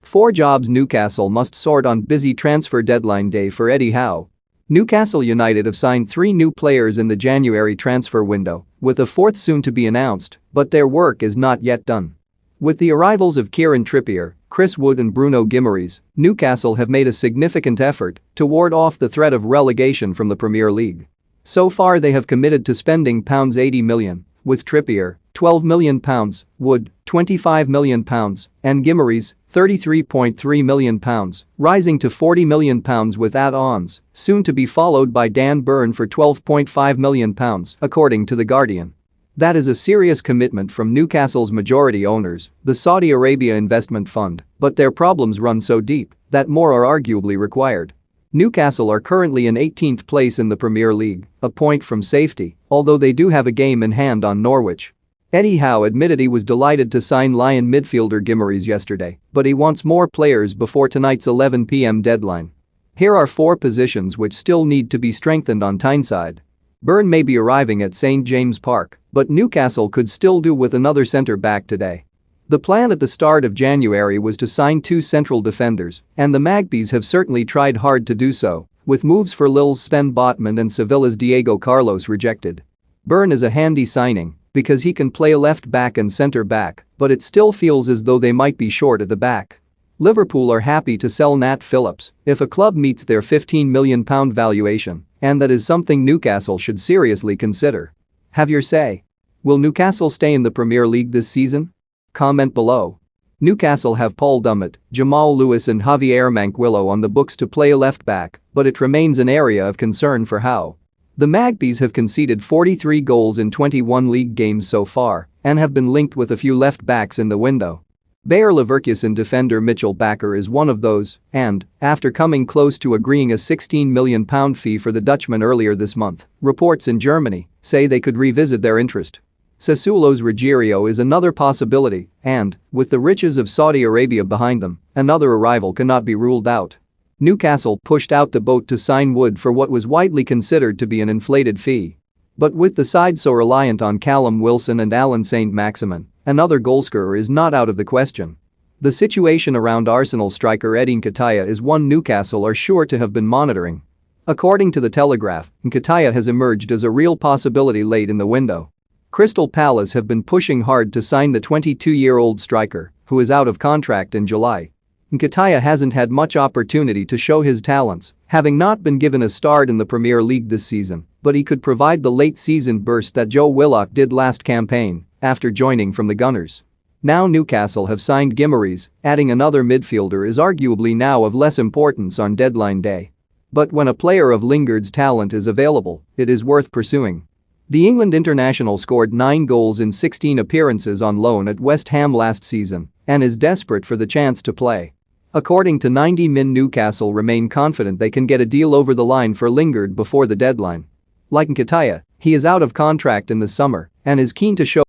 4 jobs Newcastle must sort on busy transfer deadline day for Eddie Howe. Newcastle United have signed 3 new players in the January transfer window, with a 4th soon to be announced, but their work is not yet done. With the arrivals of Kieran Trippier, Chris Wood and Bruno Guimaraes, Newcastle have made a significant effort to ward off the threat of relegation from the Premier League. So far they have committed to spending £80 million, with Trippier, £12 million, Wood, £25 million, and Guimaraes, £33.3 million, rising to £40 million with add-ons, soon to be followed by Dan Burn for £12.5 million, according to The Guardian. That is a serious commitment from Newcastle's majority owners, the Saudi Arabia Investment Fund, but their problems run so deep that more are arguably required. Newcastle are currently in 18th place in the Premier League, a point from safety, although they do have a game in hand on Norwich. Eddie Howe admitted he was delighted to sign Lyon midfielder Guimaraes yesterday, but he wants more players before tonight's 11 p.m. deadline. Here are 4 positions which still need to be strengthened on Tyneside. Burn may be arriving at St James Park, but Newcastle could still do with another centre-back today. The plan at the start of January was to sign 2 central defenders, and the Magpies have certainly tried hard to do so, with moves for Lille's Sven Botman and Sevilla's Diego Carlos rejected. Burn is a handy signing because he can play left-back and centre-back, but it still feels as though they might be short at the back. Liverpool are happy to sell Nat Phillips if a club meets their £15 million valuation, and that is something Newcastle should seriously consider. Have your say. Will Newcastle stay in the Premier League this season? Comment below. Newcastle have Paul Dummett, Jamal Lewis and Javier Manquillo on the books to play left-back, but it remains an area of concern for Howe. The Magpies have conceded 43 goals in 21 league games so far and have been linked with a few left-backs in the window. Bayer Leverkusen defender Mitchell Bakker is one of those, and, after coming close to agreeing a £16 million fee for the Dutchman earlier this month, reports in Germany say they could revisit their interest. Sassuolo's Ruggiero is another possibility, and, with the riches of Saudi Arabia behind them, another arrival cannot be ruled out. Newcastle pushed out the boat to sign Wood for what was widely considered to be an inflated fee. But with the side so reliant on Callum Wilson and Alan Saint-Maximin, another goalscorer is not out of the question. The situation around Arsenal striker Eddie Nketiah is one Newcastle are sure to have been monitoring. According to The Telegraph, Nketiah has emerged as a real possibility late in the window. Crystal Palace have been pushing hard to sign the 22-year-old striker, who is out of contract in July. Nketiah hasn't had much opportunity to show his talents, having not been given a start in the Premier League this season, but he could provide the late-season burst that Joe Willock did last campaign, after joining from the Gunners. Now Newcastle have signed Guimaraes, adding another midfielder is arguably now of less importance on deadline day. But when a player of Lingard's talent is available, it is worth pursuing. The England international scored 9 goals in 16 appearances on loan at West Ham last season and is desperate for the chance to play. According to 90 Min, Newcastle remain confident they can get a deal over the line for Lingard before the deadline. Like Nketiah, he is out of contract in the summer and is keen to show